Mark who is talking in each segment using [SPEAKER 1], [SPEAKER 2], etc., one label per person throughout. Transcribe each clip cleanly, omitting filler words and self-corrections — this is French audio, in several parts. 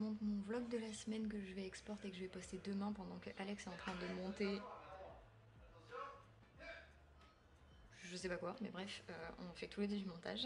[SPEAKER 1] montre mon vlog de la semaine que je vais exporter et que je vais poster demain pendant que Alex est en train de monter. Je sais pas quoi, mais bref, on fait tous les deux du montage.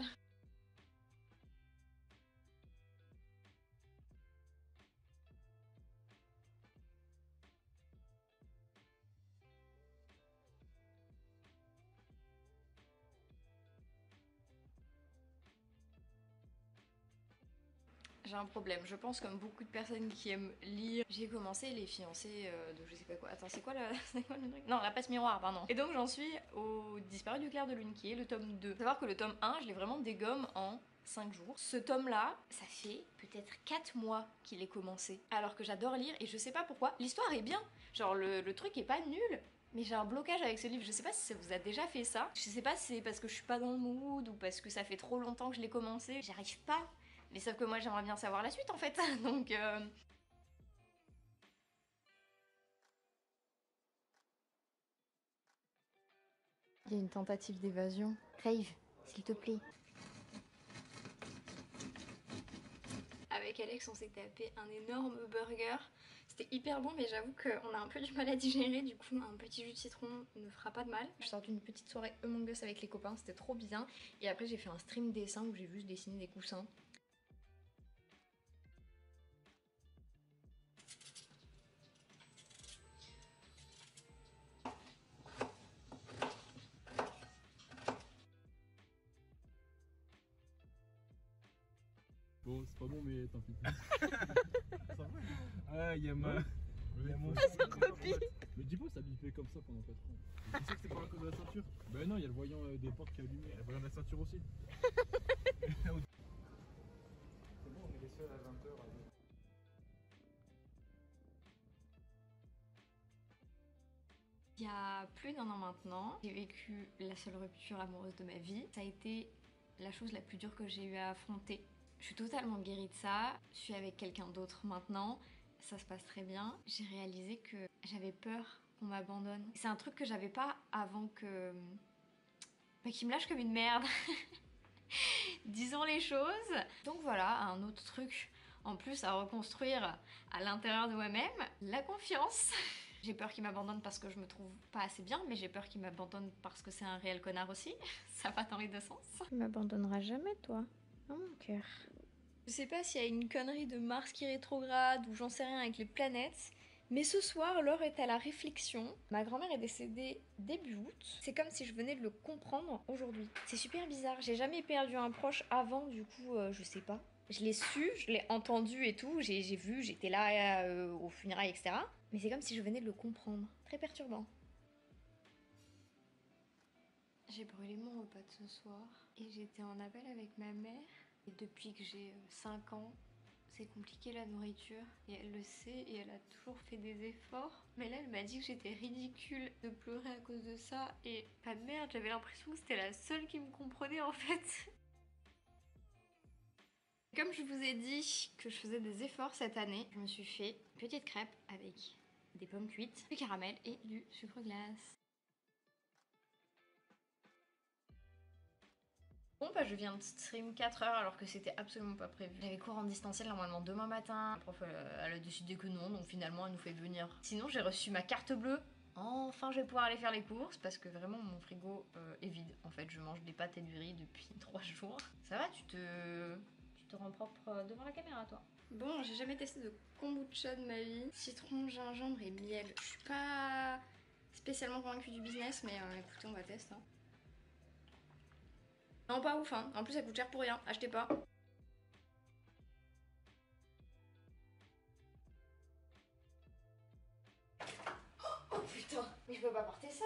[SPEAKER 1] J'ai un problème, je pense comme beaucoup de personnes qui aiment lire. J'ai commencé Les Fiancés de je sais pas quoi. Attends, c'est quoi, c'est quoi le truc? Non, La Passe Miroir, pardon. Et donc j'en suis au Disparu du clair de lune qui est le tome 2. Faut savoir que le tome 1, je l'ai vraiment dégomme en 5 jours. Ce tome là, ça fait peut-être 4 mois qu'il est commencé. Alors que j'adore lire et je sais pas pourquoi. L'histoire est bien, genre le truc est pas nul. Mais j'ai un blocage avec ce livre, je sais pas si ça vous a déjà fait ça. Je sais pas si c'est parce que je suis pas dans le mood ou parce que ça fait trop longtemps que je l'ai commencé. J'arrive pas. Mais sauf que moi j'aimerais bien savoir la suite en fait, donc Il y a une tentative d'évasion. Rave, s'il te plaît. Avec Alex on s'est tapé un énorme burger. C'était hyper bon mais j'avoue qu'on a un peu du mal à digérer, du coup un petit jus de citron ne fera pas de mal. Je sors d'une petite soirée Among Us avec les copains, c'était trop bien. Et après j'ai fait un stream dessin où j'ai juste dessiné des coussins.
[SPEAKER 2] Bon, c'est pas bon, mais tant pis. Ça va? Ah, il y a mon
[SPEAKER 1] copie.
[SPEAKER 2] Mais dis pas, ça bipait comme ça pendant 4 ans. Tu sais que c'est pas à cause de la ceinture? Ben non, il y a le voyant des portes qui est allumé. Il y a le voyant de la ceinture aussi. C'est bon, on est les seuls à 20h.
[SPEAKER 1] Il y a plus d'un an maintenant, j'ai vécu la seule rupture amoureuse de ma vie. Ça a été la chose la plus dure que j'ai eu à affronter. Je suis totalement guérie de ça, je suis avec quelqu'un d'autre maintenant, ça se passe très bien. J'ai réalisé que j'avais peur qu'on m'abandonne. C'est un truc que j'avais pas avant que... qu'il me lâche comme une merde. Disons les choses. Donc voilà, un autre truc en plus à reconstruire à l'intérieur de moi-même, la confiance. J'ai peur qu'il m'abandonne parce que je me trouve pas assez bien, mais j'ai peur qu'il m'abandonne parce que c'est un réel connard aussi. Ça va dans les deux sens.
[SPEAKER 3] Tu m'abandonneras jamais, toi, dans mon cœur.
[SPEAKER 1] Je sais pas s'il y a une connerie de Mars qui rétrograde ou j'en sais rien avec les planètes, mais ce soir, l'heure est à la réflexion. Ma grand-mère est décédée début août. C'est comme si je venais de le comprendre aujourd'hui. C'est super bizarre. J'ai jamais perdu un proche avant, du coup, je sais pas. Je l'ai su, je l'ai entendu et tout, j'ai vu, j'étais là aux funérailles, etc. Mais c'est comme si je venais de le comprendre. Très perturbant. J'ai brûlé mon repas de ce soir et j'étais en appel avec ma mère. Et depuis que j'ai 5 ans, c'est compliqué la nourriture et elle le sait et elle a toujours fait des efforts. Mais là elle m'a dit que j'étais ridicule de pleurer à cause de ça et pas de merde, j'avais l'impression que c'était la seule qui me comprenait en fait. Comme je vous ai dit que je faisais des efforts cette année, je me suis fait une petite crêpe avec des pommes cuites, du caramel et du sucre glace. Bon bah je viens de stream 4 heures alors que c'était absolument pas prévu. J'avais cours en distanciel normalement demain matin. La prof elle a décidé que non, donc finalement elle nous fait venir. Sinon j'ai reçu ma carte bleue. Enfin je vais pouvoir aller faire les courses parce que vraiment mon frigo est vide. En fait je mange des pâtes et du riz depuis 3 jours. Ça va, tu te rends propre devant la caméra toi. Bon, j'ai jamais testé de kombucha de ma vie. Citron, gingembre et miel. Je suis pas spécialement convaincue du business mais écoutez on va tester. Hein. Non pas ouf hein, en plus ça coûte cher pour rien, achetez pas. Oh putain, mais je peux pas porter ça.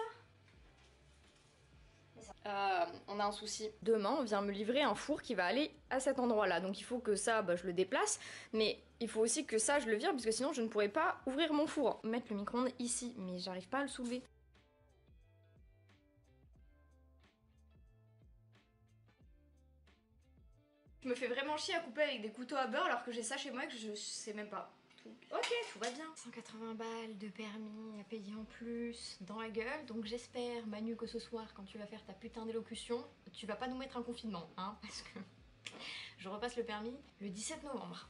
[SPEAKER 1] On a un souci. Demain, on vient me livrer un four qui va aller à cet endroit-là. Donc il faut que ça, je le déplace. Mais il faut aussi que ça, je le vire, parce que sinon je ne pourrais pas ouvrir mon four. Mettre le micro-ondes ici, mais j'arrive pas à le soulever. Je me fais vraiment chier à couper avec des couteaux à beurre alors que j'ai ça chez moi et que je sais même pas. Ok, tout va bien. 180 balles de permis à payer en plus dans la gueule. Donc j'espère, Manu, que ce soir, quand tu vas faire ta putain d'élocution, tu vas pas nous mettre un confinement, hein, parce que je repasse le permis le 17 novembre.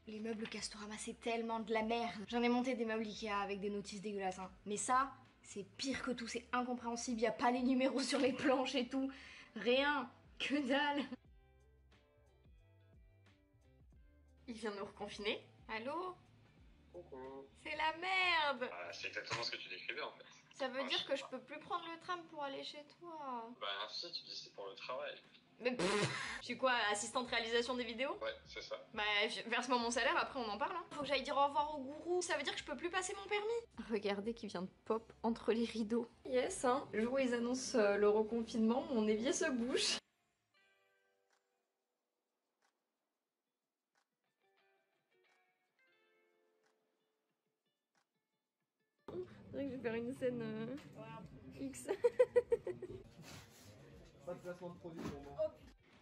[SPEAKER 1] Les meubles Castorama, c'est tellement de la merde. J'en ai monté des meubles Ikea avec des notices dégueulasses, hein. Mais ça, c'est pire que tout, c'est incompréhensible. Y a pas les numéros sur les planches et tout. Rien. Que dalle. Il vient de nous reconfiner. Allô?
[SPEAKER 4] Coucou.
[SPEAKER 1] C'est la merde.
[SPEAKER 4] C'est exactement ce que tu décrivais en fait.
[SPEAKER 1] Ça veut dire que je peux plus prendre le tram pour aller chez toi.
[SPEAKER 4] Bah si, tu dis c'est pour le travail.
[SPEAKER 1] Mais je suis quoi, assistante réalisation des vidéos?
[SPEAKER 4] Ouais, c'est ça.
[SPEAKER 1] Bah verse-moi mon salaire, après on en parle. Hein. Faut que j'aille dire au revoir au gourou. Ça veut dire que je peux plus passer mon permis. Regardez qui vient de pop entre les rideaux. Yes, hein. Le jour où ils annoncent le reconfinement, mon évier se bouche. C'est vrai que je vais faire une scène X.
[SPEAKER 2] Pas de placement de produit pour moi.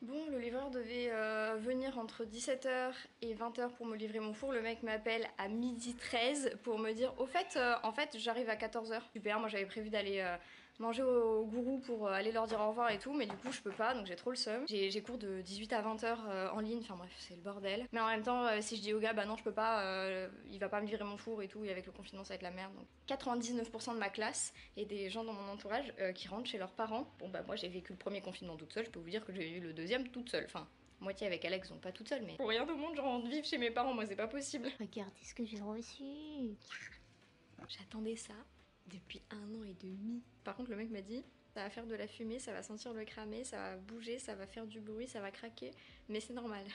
[SPEAKER 1] Bon, le livreur devait venir entre 17h et 20h pour me livrer mon four. Le mec m'appelle à 12h13 pour me dire au fait, en fait, j'arrive à 14h. Super, moi j'avais prévu d'aller manger au gourou pour aller leur dire au revoir et tout, mais du coup je peux pas, donc j'ai trop le seum. J'ai cours de 18 à 20h en ligne, enfin bref, c'est le bordel. Mais en même temps, si je dis au gars, bah non, je peux pas, il va pas me livrer mon four et tout, et avec le confinement ça va être la merde. Donc 99% de ma classe et des gens dans mon entourage qui rentrent chez leurs parents. Bon bah moi j'ai vécu le premier confinement toute seule, je peux vous dire que j'ai eu le deuxième toute seule, enfin moitié avec Alex, donc pas toute seule, mais pour rien au monde je rentre vivre chez mes parents, moi c'est pas possible.
[SPEAKER 3] Regardez ce que j'ai reçu.
[SPEAKER 1] J'attendais ça depuis 1 an et demi. Par contre le mec m'a dit ça va faire de la fumée, ça va sentir le cramé, ça va bouger, ça va faire du bruit, ça va craquer, mais c'est normal.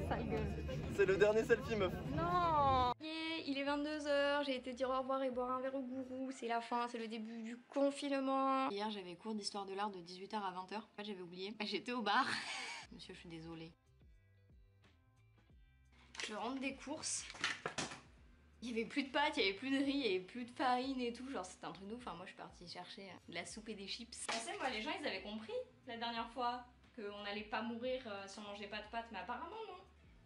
[SPEAKER 1] Sale gueule.
[SPEAKER 2] C'est le dernier selfie, meuf.
[SPEAKER 1] Non. Yeah, il est 22h, j'ai été dire au revoir et boire un verre au gourou, c'est la fin, c'est le début du confinement. Hier j'avais cours d'histoire de l'art de 18h à 20h, en fait j'avais oublié. J'étais au bar. Monsieur, je suis désolée. Je rentre des courses. Il y avait plus de pâtes, il y avait plus de riz, il y avait plus de farine et tout. Genre c'était un truc de ouf. Enfin moi je suis partie chercher de la soupe et des chips. Tu sais moi les gens ils avaient compris la dernière fois qu'on allait pas mourir si on mangeait pas de pâtes. Mais apparemment non.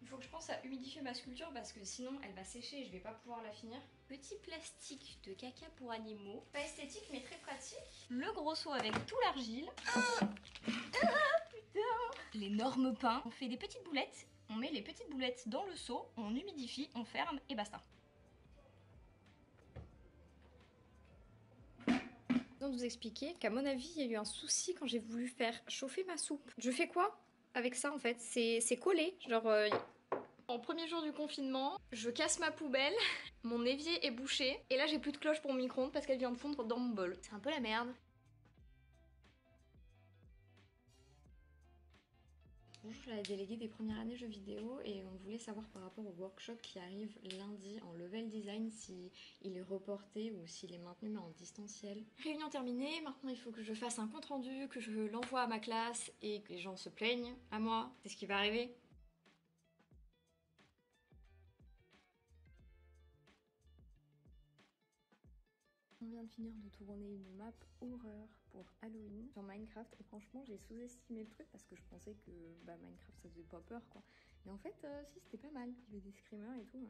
[SPEAKER 1] Il faut que je pense à humidifier ma sculpture parce que sinon elle va sécher et je vais pas pouvoir la finir. Petit plastique de caca pour animaux. Pas esthétique mais très pratique. Le gros seau avec tout l'argile. Putain. L'énorme pain. On fait des petites boulettes. On met les petites boulettes dans le seau, on humidifie, on ferme et basta. Je viens de vous expliquer qu'à mon avis, il y a eu un souci quand j'ai voulu faire chauffer ma soupe. Je fais quoi avec ça en fait? C'est collé, genre... En premier jour du confinement, je casse ma poubelle, mon évier est bouché, et là j'ai plus de cloche pour mon micro-ondes parce qu'elle vient de fondre dans mon bol. C'est un peu la merde. Bonjour, je suis la déléguée des premières années jeux vidéo et on voulait savoir par rapport au workshop qui arrive lundi en level design si il est reporté ou s'il est maintenu mais en distanciel. Réunion terminée, maintenant il faut que je fasse un compte rendu, que je l'envoie à ma classe et que les gens se plaignent à moi. C'est ce qui va arriver. On vient de finir de tourner une map horreur pour Halloween sur Minecraft et franchement j'ai sous-estimé le truc parce que je pensais que Minecraft ça faisait pas peur quoi. Et en fait si c'était pas mal, il y avait des screamers et tout.